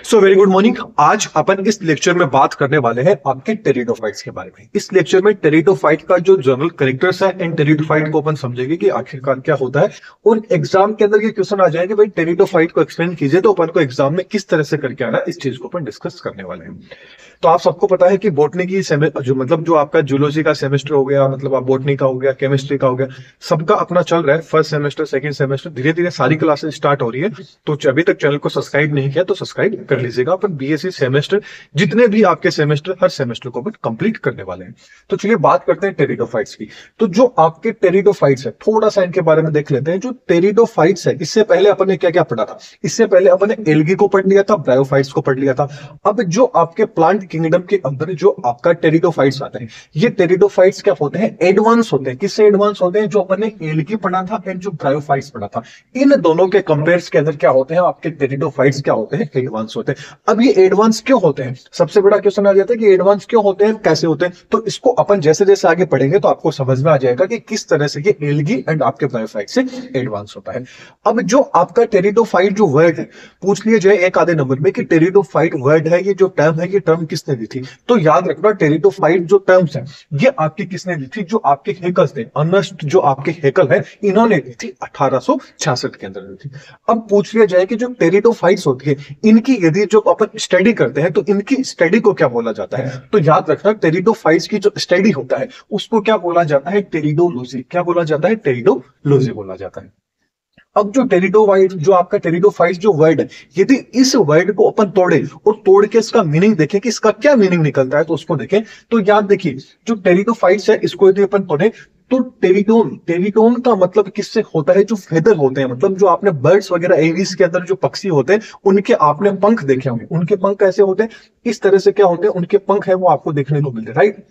So very good morning. आज अपन इस lecture में बात करने वाले हैं आपके टेरिडोफाइट्स के बारे में। इस लेक्चर में टेरिडोफाइट का जो जनरल कैरेक्टर्स है एंड टेरिडोफाइट को अपन समझेंगे कि आखिरकार क्या होता है, और एग्जाम के अंदर ये क्वेश्चन आ जाएंगे भाई टेरिडोफाइट को एक्सप्लेन कीजिए, तो अपन को एग्जाम में किस तरह से करके आना है इस चीज को अपन डिस्कस करने वाले हैं। तो आप सबको पता है कि बॉटनी की जो आपका जूलॉजी का सेमेस्टर हो गया, मतलब आप बॉटनी का हो गया, केमिस्ट्री का हो गया, सबका अपना चल रहा है। फर्स्ट सेमेस्टर, सेकंड सेमेस्टर, धीरे धीरे सारी क्लासेस स्टार्ट हो रही है। तो अभी तक चैनल को सब्सक्राइब नहीं किया तो सब्सक्राइब कर लीजिएगा। अपन बीएससी सेमेस्टर, जितने भी आपके सेमेस्टर, हर सेमेस्टर को अपन कंप्लीट करने वाले हैं। तो चलिए बात करते हैं टेरिडोफाइट्स की। तो जो आपके टेरिडोफाइट्स है, थोड़ा सा इनके बारे में देख लेते हैं। जो टेरिडोफाइट्स है, इससे पहले अपन ने क्या क्या पढ़ा था? इससे पहले अपन ने एल्गी को पढ़ लिया था, ब्रायोफाइट्स को पढ़ लिया था। अब जो आपके प्लांट किंगडम के अंदर जो आपका टेरिडोफाइट्स आते हैं, ये टेरिडोफाइट्स क्या होते हैं? एडवांस होते हैं। किससे एडवांस होते हैं? जो अपन ने एल्गी पढ़ा था एंड जो ब्रायोफाइट्स पढ़ा था, इन दोनों के कंपेयर्स के अंदर क्या होते हैं? आपके टेरिडोफाइट्स क्या होते हैं? एडवांस होते हैं। अब ये एडवांस क्यों होते हैं? सबसे बड़ा क्वेश्चन आ जाता है कि एडवांस क्यों होते हैं, कैसे होते हैं। तो इसको अपन जैसे जैसे आगे पढ़ेंगे तो आपको समझ में आ जाएगा कि किस तरह से ये एल्गी एंड आपके ब्रायोफाइट से एडवांस होता है। अब जो आपका टेरिडोफाइट जो वर्ड है, पूछ लिया जाए एक आधे नंबर में कि टेरिडोफाइट वर्ड है, ये जो टर्म है, ये टर्म किसने दी थी? तो याद रखना, टेरिडोफाइट जो टर्म्स है ये आपकी किसने दी थी? जो आपके हेकल्स थे, अर्नेस्ट जो आपके हेकल है, इन्होंने दी थी 1866 के अंदर दी थी। अब पूछ लिया जाए कि जो टेरिडोफाइट्स होती है, इनकी यदि जो अपन स्टडी करते हैं तो इनकी स्टडी को क्या बोला जाता है? तो याद रखना, टेरिडोफाइट्स की जो स्टडी होता है उसको क्या बोला जाता है? टेरिडोलॉजी। क्या बोला जाता है? टेरिडोलॉजी बोला जाता है। अब जो टेरिडोफाइट, जो आपका टेरिडोफाइट जो वर्ड है, यदि इस वर्ड को अपन तोड़े और तोड़ के इसका मीनिंग देखें कि इसका क्या मीनिंग निकलता है, तो उसको देखें। तो याद देखिए, जो टेरिडोफाइट्स है इसको यदि अपन पढ़े तो टेरिडोन, टेरिडोन का मतलब किससे होता है? जो फेदर होते हैं, मतलब जो आपने बर्ड्स वगैरह एविस के अंदर जो पक्षी होते हैं उनके आपने पंख देखे होंगे। उनके पंख कैसे होते हैं? इस तरह से क्या होते हैं? उनके पंख है वो आपको देखने को मिलते हैं, राइट।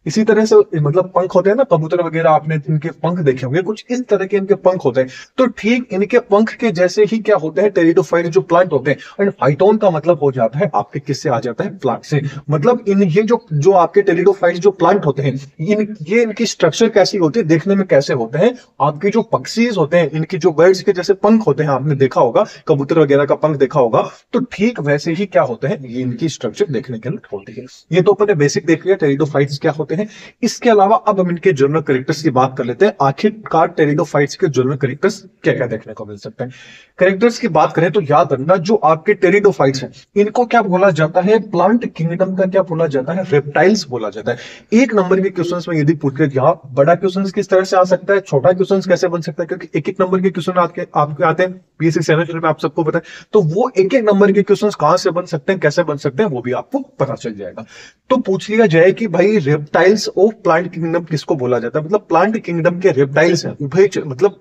इसी तरह से मतलब पंख होते हैं ना, कबूतर वगैरह आपने इनके पंख देखे होंगे, कुछ इस तरह के इनके पंख होते हैं। तो ठीक इनके पंख के जैसे ही क्या होते हैं टेरिडोफाइट जो प्लांट होते हैं। एंड फाइटोन का मतलब हो जाता है आपके किससे आ जाता है? प्लांट से। मतलब इन ये जो आपके टेरिडोफाइट जो प्लांट होते हैं, ये इनकी स्ट्रक्चर कैसी होती है, देखने में कैसे होते हैं? आपके जो पक्षीज होते हैं, इनकी जो बर्ड्स के जैसे पंख होते हैं, आपने देखा होगा कबूतर वगैरह का पंख देखा होगा, तो ठीक वैसे ही क्या होते हैं? ये इनकी स्ट्रक्चर देखने के लिए होती है। ये तो अपन ने बेसिक देख लिया टेरिडोफाइट्स क्या होते हैं। इसके अलावा अब हम इनके जनरल कैरेक्टर्स की बात कर लेते हैं। आखिरकार टेरिडोफाइट्स के जनरल कैरेक्टर्स क्या क्या देखने को मिल सकते हैं? कैरेक्टर्स की बात करें तो याद रखना, जो आपके टेरिडोफाइट्स हैं इनको क्या बोला जाता है? प्लांट किंगडम का क्या बोला जाता है? रेप्टाइल्स बोला जाता है। एक नंबर के क्वेश्चंस में यदि पूछ ले, यहाँ बड़ा क्वेश्चन किस तरह से आ सकता है, छोटा क्वेश्चन कैसे बन सकता है, क्योंकि एक एक नंबर के क्वेश्चन आपके आते हैं बीएससी सेमेस्टर में, आप सबको पता है। तो वो एक एक नंबर के क्वेश्चन कहां से बन सकते हैं, कैसे बन सकते हैं, वो भी आपको पता चल जाएगा। तो पूछ लिया जाए कि भाई रेप्टाइल्स ऑफ प्लांट किंगडम किसको बोला जाता है? मतलब प्लांट किंगडम के रेप्टाइल्स हैं, उभयचर, मतलब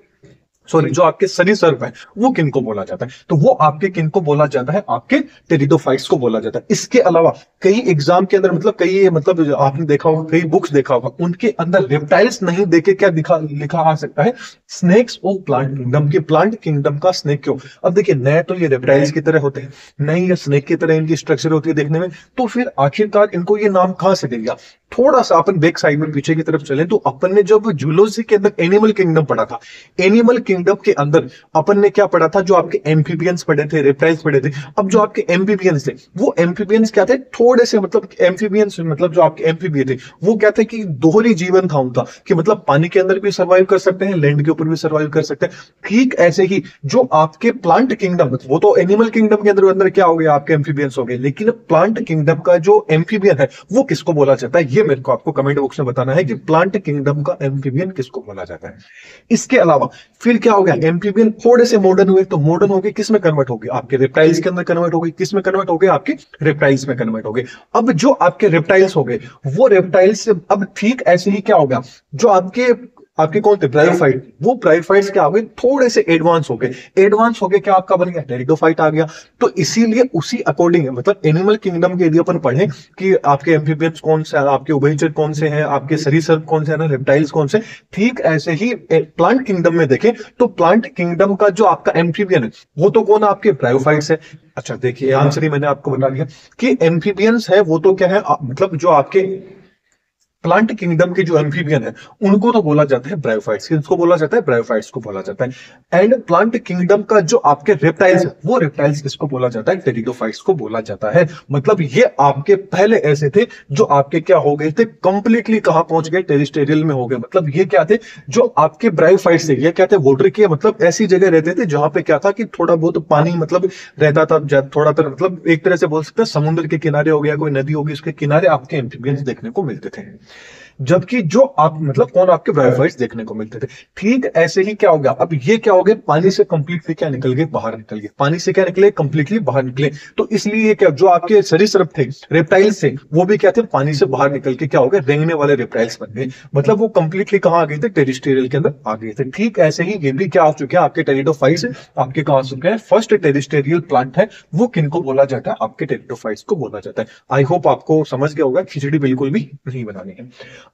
सॉरी, जो आपके सरीसृप है वो किनको बोला जाता है? तो वो आपके किनको बोला जाता है? आपके टेरिडोफाइट्स को बोला जाता है। इसके अलावा कई एग्जाम के अंदर, मतलब आपने देखा होगा, कई बुक्स देखा होगा, उनके अंदर रेप्टाइल्स नहीं देके क्या लिखा आ सकता है? Snacks of plant kingdom. के प्लांट किंगडम का स्नेक क्यों? अब देखिए, नए तो ये रेप्टाइल्स की तरह होते हैं, नहीं ये स्नेक की तरह इनकी स्ट्रक्चर होती है देखने में, तो फिर आखिरकार इनको ये नाम कहां से दे दिया? थोड़ा सा अपन बैक साइड में पीछे की तरफ चले तो अपन ने जब जूलॉजी के अंदर एनिमल किंगडम पढ़ा था, एनिमल किंगडम के अंदर अपन ने क्या पढ़ा था? जो आपके एम्फीबियंस पढ़े थे, रेप्टाइल्स पढ़े थे। अब जो आपके एम्फीबियंस थे, वो एम्फीबियंस क्या थे? थोड़े से, मतलब एम्फीबियंस, मतलब जो आपके एम्फीबियन थे वो क्या थे कि दोहरी जीवन था उनका, कि मतलब पानी के अंदर भी सर्वाइव कर सकते हैं, लैंड के ऊपर भी सर्वाइव कर सकते हैं। ठीक ऐसे ही जो आपके प्लांट किंगडम, वो तो एनिमल किंगडम के अंदर क्या हो गया? आपके एम्फीबियंस हो गए, लेकिन प्लांट किंगडम का जो एम्फीबियन है वो किसको बोला जाता है? ये मेरे को आपको कमेंट बॉक्स में बताना है कि प्लांट किंगडम का एम्फीबियन किसको बोला जाता है। इसके अलावा फिर क्या हो गया? एम्फीबियन थोड़े से मॉडर्न हुए, तो मॉडर्न हो गए, किस में कन्वर्ट हो गए? आपके रेप्टाइल्स के अंदर कन्वर्ट हो गए। किस में कन्वर्ट हो गए? आपके रेप्टाइल्स में कन्वर्ट हो गए। अब जो आपके रेप्टाइल्स हो गए, वो रेप्टाइल्स से अब ठीक ऐसे ही क्या होगा? जो आपके आपके कौन थे? ब्रायोफाइट। वो ब्रायोफाइट्स क्या हो गए? थोड़े से एडवांस हो गए। एडवांस हो गए क्या आपका बन गया? टेरिडोफाइट आ गया। तो इसीलिए उसी अकॉर्डिंग, मतलब एनिमल किंगडम के यदि अपन पढ़ें कि आपके एम्फीबियंस कौन से, आपके उभयचर कौन से हैं, आपके सरीसृप कौन से हैं, रेप्टाइल्स कौन से, ठीक ऐसे ही प्लांट किंगडम में देखें तो प्लांट किंगडम का जो आपका एम्फीबियन है वो तो कौन? आपके ब्रायोफाइट्स है। अच्छा देखिए, आंसर ही मैंने आपको बता दिया कि एम्फीबियंस है वो तो क्या है, मतलब जो आपके प्लांट किंगडम के जो एम्फीबियन है उनको तो बोला जाता है ब्रायोफाइट्स, किसको बोला जाता है? ब्रायोफाइट्स को बोला जाता है। एंड प्लांट किंगडम का जो आपके रेप्टाइल्स है वो रेप्टाइल्स किसको बोला जाता है? टेरिडोफाइट्स को बोला जाता है। मतलब ये आपके पहले ऐसे थे जो आपके क्या हो गए थे, कंप्लीटली कहां पहुंच गए? टेरिस्टेरियल में हो गए। मतलब ये क्या थे? जो आपके ब्रायोफाइट्स थे ये क्या थे? वाटर के मतलब ऐसी जगह रहते थे जहां पे क्या था कि थोड़ा बहुत पानी मतलब रहता था, थोड़ा तर मतलब एक तरह से बोल सकते हैं समुद्र के किनारे हो गया, कोई नदी होगी, उसके किनारे आपके एम्फीबियंस देखने को मिलते थे। जबकि जो आप मतलब कौन? आपके ब्रायोफाइट्स देखने को मिलते थे। ठीक ऐसे ही क्या हो गया, अब ये क्या हो गया? पानी से कंप्लीटली क्या निकल गए? बाहर निकल गए। पानी से क्या निकले? कंप्लीटली बाहर निकले। तो इसलिए क्या जो आपके सरीसृप थे, रेप्टाइल्स थे, वो भी क्या थे? पानी से बाहर निकल के क्या हो गए? रेंगने वाले रेप्टाइल्स बन गए। मतलब वो कंप्लीटली कहां आ गए थे? टेरिस्टेरियल के अंदर आ गए थे। ठीक ऐसे ही ये भी क्या आ चुके हैं? आपके टेरिडोफाइट्स आपके कहां आ चुके हैं? फर्स्ट टेरिस्टेरियल प्लांट है वो किनको बोला जाता है? आपके टेरिडोफाइट्स को बोला जाता है। आई होप आपको समझ गया होगा, खिचड़ी बिल्कुल भी नहीं बनानी है।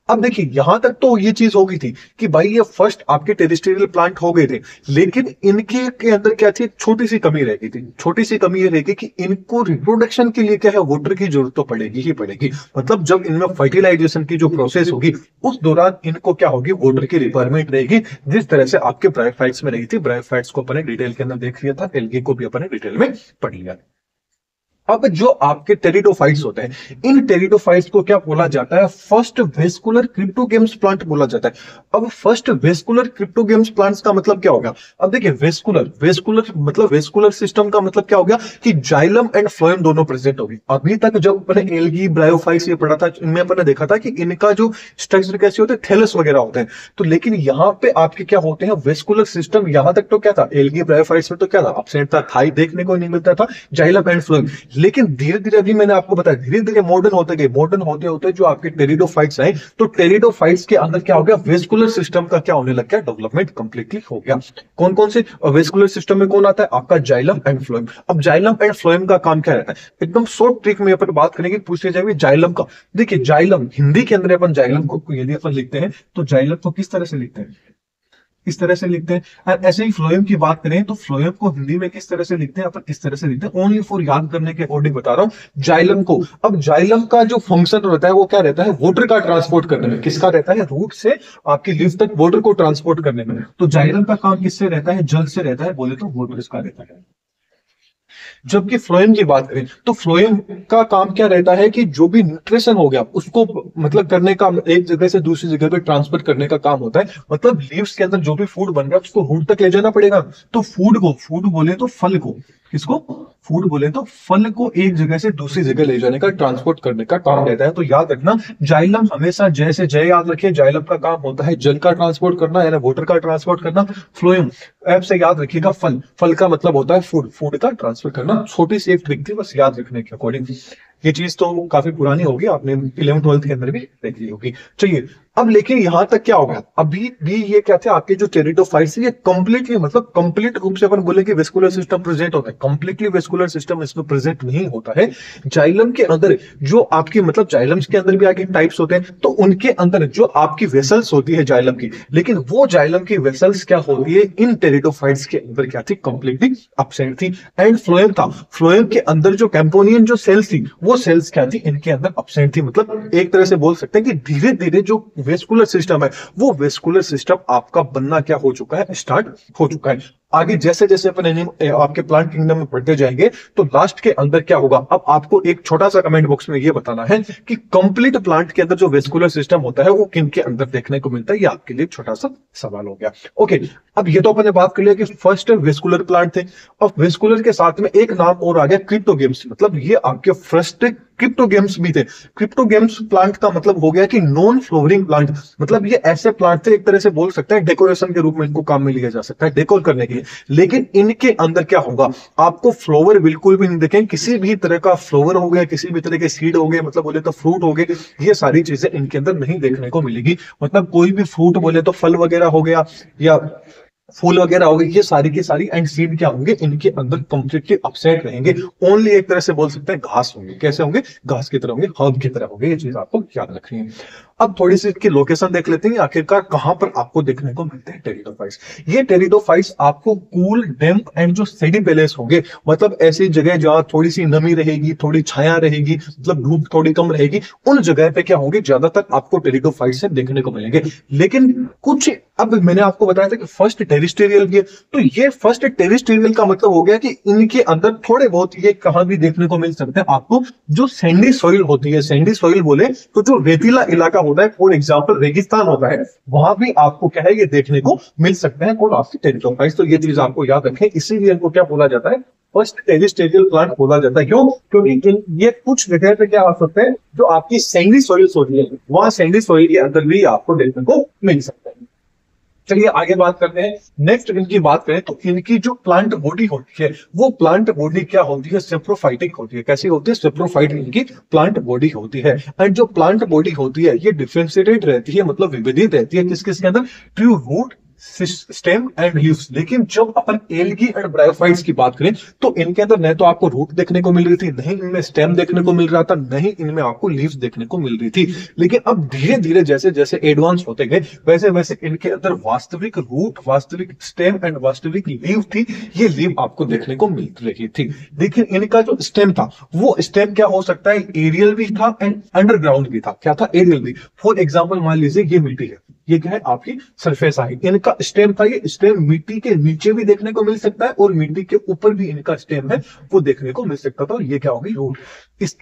अब देखिए यहां तक तो ये चीज हो गई थी कि भाई ये फर्स्ट आपके टेरिस्टेरियल प्लांट हो गए थे, लेकिन इनके के अंदर क्या थी? छोटी सी कमी रह गई थी। छोटी सी कमी ये रहेगी कि इनको रिप्रोडक्शन के लिए क्या है? वाटर की जरूरत तो पड़ेगी ही पड़ेगी। मतलब जब इनमें फर्टिलाइजेशन की जो प्रोसेस होगी उस दौरान इनको क्या होगी? वाटर की रिक्वायरमेंट रहेगी, जिस तरह से आपके ब्रायोफाइट्स में रही थी। ब्रायोफाइट्स को अपने डिटेल के अंदर देख लिया था, एल्गे को भी अपने डिटेल में पढ़ लिया। अब जो आपके टेरिडोफाइट्स होते हैं, इन टेरिडोफाइट्स को क्या बोला जाता है? फर्स्ट वेस्कुलर क्रिप्टोगेम्स प्लांट बोला जाता है। अब फर्स्ट वेस्कुलर क्रिप्टोगेम्स प्लांट्स का मतलब क्या होगा? अब देखिए वेस्कुलर वेस्कुलर मतलब वेस्कुलर सिस्टम का मतलब क्या हो गया कि जाइलम एंड फ्लोएम दोनों प्रेजेंट होगी। अभी तक जब अपने एल्गी ब्रायोफाइट्स ये पढ़ा था, इनमें अपने देखा था कि इनका जो स्ट्रक्चर कैसे होते हैं? थैलस वगैरह होते हैं। तो लेकिन यहाँ पे आपके क्या होते हैं? Vascular system. यहां तक तो क्या था? एल्गी ब्रायोफाइट्स में तो क्या था? एब्सेंट था, थाई देखने को नहीं मिलता था, जाइलम एंड फ्लोएम। लेकिन धीरे धीरे अभी मैंने आपको बताया धीरे धीरे मॉडर्न होते गए। मॉडर्न होते होते जो आपके टेरिडोफाइट्स आए, तो टेरिडोफाइट्स के अंदर क्या हो गया? वेस्कुलर सिस्टम का क्या होने लग गया? डेवलपमेंट कंप्लीटली हो गया। कौन कौन से वेस्कुलर सिस्टम में कौन आता है? आपका जाइलम एंड फ्लोएम। अब जाइलम एंड फ्लोएम का काम क्या रहता है? एकदम शॉर्ट ट्रिक में अपन बात करेंगे, पूछ लिया जाएगी जाइलम का। देखिए जाइलम हिंदी के अंदर अपन जाइलम को यदि अपन लिखते हैं तो जाइलम को किस तरह से लिखते हैं? इस तरह से लिखते हैं। और ऐसे ही फ्लोएम की बात करें तो फ्लोएम को हिंदी में किस तरह से लिखते हैं? अपन इस तरह से लिखते हैं। ओनली फॉर याद करने के अकॉर्डिंग बता रहा हूं जाइलम को। अब जाइलम का जो फंक्शन रहता है वो क्या रहता है? वाटर का ट्रांसपोर्ट करने में। किसका रहता है? रूट से आपकी लीफ तक वाटर को ट्रांसपोर्ट करने में। तो जाइलम का काम किससे रहता है? जल से रहता है, बोले तो वाटर इसका रहता है। जबकि फ्लोएम की बात करें तो फ्लोएम का काम क्या रहता है कि जो भी न्यूट्रिशन हो गया उसको मतलब करने का, एक जगह से दूसरी जगह पे ट्रांसफर करने का काम होता है। मतलब लीव्स के अंदर जो भी फूड बन रहा है उसको रूट तक ले जाना पड़ेगा। तो फूड बोले तो फल को, किसको? फूड बोले तो फल को एक जगह से दूसरी जगह ले जाने का, ट्रांसपोर्ट करने का काम रहता है। तो याद रखना जाइलम हमेशा जय से जय याद रखिए। जाइलम का काम होता है जल का ट्रांसपोर्ट करना, यानी वाटर का ट्रांसपोर्ट करना। फ्लोएम ऐप से याद रखिएगा फल, फल का मतलब होता है फूड, फूड का ट्रांसफर करना। छोटी सी एक ट्रिक थी बस याद रखने के अकॉर्डिंग। ये चीज तो काफी पुरानी होगी, आपने 11th-12th के अंदर भी देख ली होगी। चलिए अब लेकिन यहां तक क्या होगा? अभी भी ये क्या थे आपके जो टेरिडोफाइट्स, ये कंप्लीटली मतलब कंप्लीट रूप से अपन बोले कि वेस्कुलर सिस्टम प्रेजेंट होता है, कंप्लीटली वेस्कुलर सिस्टम इसमें प्रेजेंट नहीं होता है। जाइलम के अंदर जो आपकी मतलब जाइलम्स के अंदर भी आगे टाइप्स होते हैं, तो उनके अंदर जो आपकी वेसल्स होती है जाइलम की, लेकिन वो जाइलम की वेसल्स क्या होती है? इन टेरिडोफाइट्स के अंदर क्या थी? कंप्लीटली एब्सेंट थी। एंड फ्लोएम था, फ्लोएम के अंदर जो कैंपोनियन जो सेल्स थी वो सेल्स क्या थी? इनके अंदर एब्सेंट थी। मतलब एक तरह से बोल सकते हैं कि धीरे धीरे जो वेस्कुलर सिस्टम है वो वेस्कुलर सिस्टम आपका बनना क्या हो चुका है? स्टार्ट हो चुका है। आगे जैसे जैसे अपन आपके प्लांट किंगडम में पढ़ते जाएंगे तो लास्ट के अंदर क्या होगा? अब आपको एक छोटा सा कमेंट बॉक्स में ये बताना है कि कंप्लीट प्लांट के अंदर जो वेस्कुलर सिस्टम होता है वो किन के अंदर देखने को मिलता है। ये आपके लिए छोटा सा सवाल हो गया। ओके, अब ये तो अपन ने बात कर लिया कि फर्स्ट वेस्कुलर प्लांट थे। अब वेस्कुलर के साथ में एक नाम और आ गया क्रिप्टोगेम्स। मतलब ये आपके फर्स्ट क्रिप्टोगेम्स भी थे। क्रिप्टोगेम्स प्लांट का मतलब हो गया कि नॉन फ्लोवरिंग प्लांट। मतलब ये ऐसे प्लांट थे, एक तरह से बोल सकते हैं डेकोरेशन के रूप में इनको काम में लिया जा सकता है, डेकोर करने के लिए। लेकिन इनके अंदर क्या होगा? आपको फ्लावर बिल्कुल भी नहीं देखेंगे। किसी भी तरह का फ्लावर हो गया, किसी भी तरह के सीड हो गए, मतलब बोले तो फ्रूट हो गए, ये सारी चीजें इनके अंदर नहीं देखने को मिलेगी। मतलब कोई भी फ्रूट बोले तो फल वगैरह हो गया, या फूल वगैरह हो गए, ये सारी की सारी एंड सीड क्या होंगे, इनके अंदर कंप्लीटली अपसेट रहेंगे। ओनली एक तरह से बोल सकते हैं घास होंगे। कैसे होंगे? घास की तरह होंगे, हर्ब की तरह होंगे। ये चीज आपको याद रखनी है। अब थोड़ी सी इसकी लोकेशन देख लेते हैं, आखिरकार कहां पर आपको देखने को मिलते हैं टेरिडोफाइट्स। ये टेरिडोफाइट्स आपको कूल, डैम्प एंड जो सैडी प्लेस होंगे, मतलब ऐसी जगह जहां थोड़ी सी नमी रहेगी, थोड़ी छाया रहेगी, मतलब धूप थोड़ी कम रहेगी, उन जगह पे क्या होंगे, ज्यादातर आपको टेरिडोफाइट्स देखने को मिलेंगे। लेकिन कुछ, अब मैंने आपको बताया था कि फर्स्ट टेरिस्टेरियल भी है, तो ये फर्स्ट टेरिस्टेरियल का मतलब हो गया कि इनके अंदर थोड़े बहुत ये कहां भी देखने को मिल सकते हैं आपको, जो सैंडी सॉइल होती है। सैंडी सॉइल बोले तो जो रेतीला इलाका होता है, फॉर एग्जांपल रेगिस्तान होता है, वहां भी आपको क्या है, ये देखने को मिल सकते हैं कौन, आपके टेरिडोफाइट्स। तो ये चीज आपको याद रखें, इसीलिए इनको क्या बोला जाता है, फर्स्ट टेरिस्टेरियल प्लांट बोला जाता है। क्यों? क्योंकि ये कुछ जगह पे क्या आ सकते हैं, जो आपकी सैंडी सॉइल्स होती है, वहां सैंडी सॉइल के अंदर भी आपको देखने को मिल सकता है। चलिए आगे बात करते हैं। नेक्स्ट इनकी बात करें तो इनकी जो प्लांट बॉडी होती है, वो प्लांट बॉडी क्या होती है, सेप्रोफाइटिक होती है। कैसी होती है? सेप्रोफाइटिक इनकी प्लांट बॉडी होती है। एंड जो प्लांट बॉडी होती है, ये डिफरेंशिएटेड रहती है, मतलब विविधित रहती है। किस किस के अंदर? True root, stem and leaves. लेकिन जब अपन एल्गी एंड ब्रायोफाइट्स की बात करें तो इनके अंदर न तो आपको रूट देखने को मिल रही थी, नहीं इनमें स्टेम देखने को मिल रहा था, नहीं इनमें आपको लीव्स देखने को मिल रही थी। लेकिन अब धीरे धीरे जैसे जैसे एडवांस होते गए, वैसे वैसे इनके अंदर वास्तविक रूट, वास्तविक स्टेम एंड वास्तविक लीव थी। ये लीव आपको देखने को मिल रही थी। लेकिन इनका जो स्टेम था, वो स्टेम क्या हो सकता है, एरियल भी था एंड अंडरग्राउंड भी था। क्या था? एरियल भी। फॉर एग्जाम्पल मान लीजिए ये मिट्टी है, ये क्या है, आपकी सरफेस आई, इनका स्टेम था, ये स्टेम मिट्टी के नीचे भी देखने को मिल सकता है और मिट्टी के ऊपर भी इनका स्टेम है, वो देखने को मिल सकता था। और ये क्या होगी, रूट। इस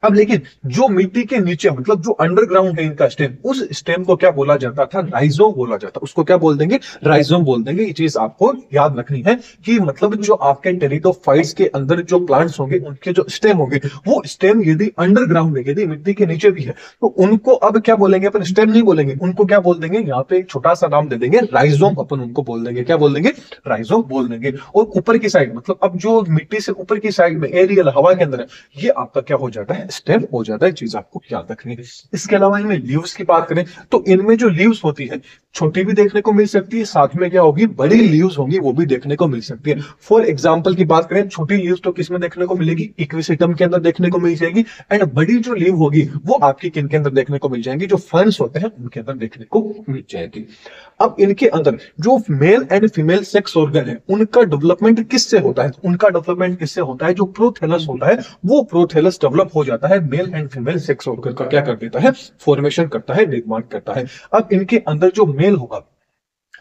अब लेकिन जो मिट्टी के नीचे, मतलब जो अंडरग्राउंड है इनका स्टेम, उस स्टेम को क्या बोला जाता था, राइजोम बोला जाता। उसको क्या बोल देंगे, राइजोम बोल देंगे। ये चीज आपको याद रखनी है कि मतलब जो आपके टेरिडोफाइट्स के अंदर जो प्लांट्स होंगे, उनके जो स्टेम होंगे, वो स्टेम यदि अंडरग्राउंड है, यदि मिट्टी के नीचे भी है, तो उनको अब क्या बोलेंगे, अपन स्टेम नहीं बोलेंगे, उनको क्या बोल देंगे, यहाँ पे एक छोटा सा नाम दे देंगे, राइजोम। अपन उनको बोल देंगे, क्या बोल देंगे, राइजोम बोल देंगे। और ऊपर की साइड, मतलब अब जो मिट्टी से ऊपर की साइड में एरियल हवा के अंदर है, ये आपका क्या हो जाता है, स्टेम हो जाता है। चीज आपको याद रखनी है। इसके अलावा इनमें लीव्स की बात करें तो इनमें जो लीव्स होती है, छोटी भी देखने को मिल सकती है, साथ में क्या होगी, बड़ी लीव्स होंगी, वो भी देखने को मिल सकती है। फॉर एग्जांपल की बात करें, छोटी लीव्स तो किसमें देखने को मिलेगी, इक्विसेटम के अंदर देखने को मिल जाएगी। एंड बड़ी जो लीव होगी, वो आपकी किन के अंदर देखने को मिल जाएंगी, जो फर्न्स होते हैं उनके अंदर देखने को मिल जाएगी। अब इनके अंदर जो male and female sex organ है, उनका डेवलपमेंट किससे होता है, उनका डेवलपमेंट किससे होता है, जो प्रोथैलस होता है, वो प्रोथैलस डेवलप हो जाता है, male and female sex organ का क्या कर देता है, फॉर्मेशन करता है, निर्माण करता है। अब इनके अंदर जो मेल होगा,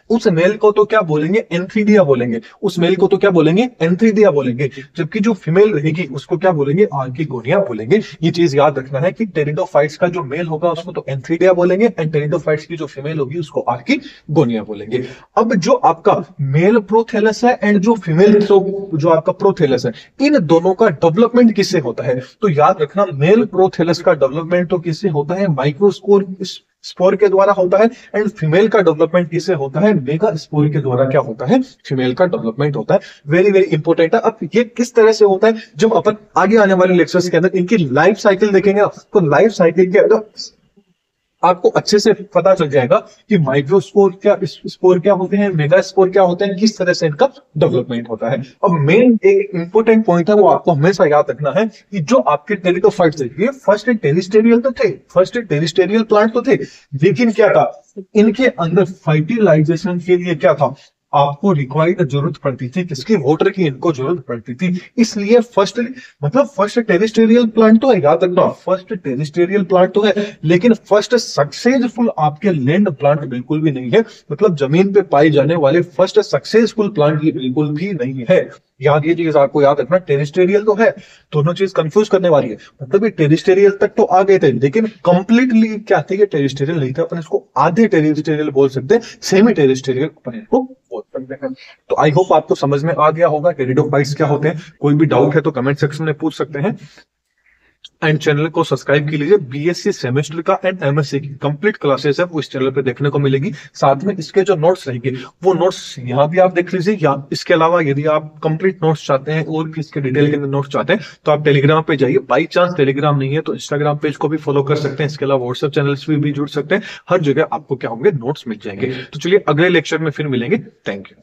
उस मेल को तो क्या बोलेंगे, एंथीडिया बोलेंगे। उस मेल को तो क्या बोलेंगे, एंथीडिया बोलेंगे। जबकि जो फीमेल रहेगी उसको क्या बोलेंगे, आर्किगोनिया बोलेंगे। ये चीज याद रखना है कि टेरिडोफाइट्स का जो मेल होगा उसको तो एंथीडिया बोलेंगे, एंड टेरिडोफाइट्स की जो फीमेल होगी उसको आर्किगोनिया बोलेंगे। अब जो आपका मेल प्रोथैलस है एंड जो फीमेल जो आपका प्रोथैलस है, इन दोनों का डेवलपमेंट किससे होता है, तो याद रखना, मेल प्रोथैलस का डेवलपमेंट तो किससे होता है, माइक्रोस्कोर स्पोर के द्वारा होता है। एंड फीमेल का डेवलपमेंट किससे होता है, मेगा स्पोर के द्वारा क्या होता है, फीमेल का डेवलपमेंट होता है। वेरी वेरी इंपॉर्टेंट है। अब ये किस तरह से होता है, जब अपन आगे आने वाले लेक्चर्स के अंदर इनकी लाइफ साइकिल देखेंगे, तो लाइफ साइकिल के अंदर आपको अच्छे से पता चल जाएगा कि माइक्रोस्पोर क्या, स्पोर क्या होते हैं, मेगा स्पोर क्या होते हैं, किस तरह से इनका डेवलपमेंट होता है। अब मेन एक इंपॉर्टेंट पॉइंट है, वो आपको हमेशा याद रखना है कि जो आपके टेरिडोफाइट्स थे, ये फर्स्ट टेरिस्टेरियल तो थे, फर्स्ट टेरिस्टेरियल प्लांट तो थे, लेकिन क्या था, इनके अंदर फर्टिलाइजेशन के लिए क्या था, आपको रिक्वायर्ड जरूरत पड़ती थी, किसकी, वाटर की इनको जरूरत पड़ती थी। इसलिए फर्स्ट टेरिस्टेरियल प्लांट तो है, याद रखना, फर्स्ट टेरिस्टेरियल प्लांट तो है, लेकिन फर्स्ट सक्सेसफुल आपके लैंड प्लांट बिल्कुल भी नहीं है। मतलब जमीन पे पाए जाने वाले फर्स्ट सक्सेसफुल प्लांट ये बिल्कुल भी नहीं है। याद, ये चीज आपको याद रखना, टेरिस्टेरियल तो है, दोनों चीज कंफ्यूज करने वाली है। मतलब ये टेरिस्टेरियल तक तो आ गए थे, लेकिन कंप्लीटली क्या थे, टेरिस्टेरियल नहीं था। अपन इसको आधे टेरिस्टेरियल बोल सकते हैं, सेमी टेरिस्टेरियल अपन इसको बोल सकते हैं। तो आई होप आपको समझ में आ गया होगा टेरिडोफाइट्स क्या होते हैं। कोई भी डाउट है तो कमेंट सेक्शन में पूछ सकते हैं। एंड चैनल को सब्सक्राइब कर लीजिए। बीएससी सेमेस्टर का एंड एमएससी की कंप्लीट क्लासेस है वो इस चैनल पे देखने को मिलेगी। साथ में इसके जो नोट्स रहेंगे वो नोट्स यहाँ भी आप देख लीजिए, या इसके अलावा यदि आप कंप्लीट नोट्स चाहते हैं और भी इसके डिटेल के अंदर नोट्स चाहते हैं तो आप टेलीग्राम पे जाइए। बाई चांस टेलीग्राम नहीं है तो इंस्टाग्राम पेज को भी फॉलो कर सकते हैं, इसके अलावा व्हाट्सएप चैनल्स भी जुड़ सकते हैं। हर जगह आपको क्या होंगे, नोट्स मिल जाएंगे। तो चलिए अगले लेक्चर में फिर मिलेंगे। Thank you.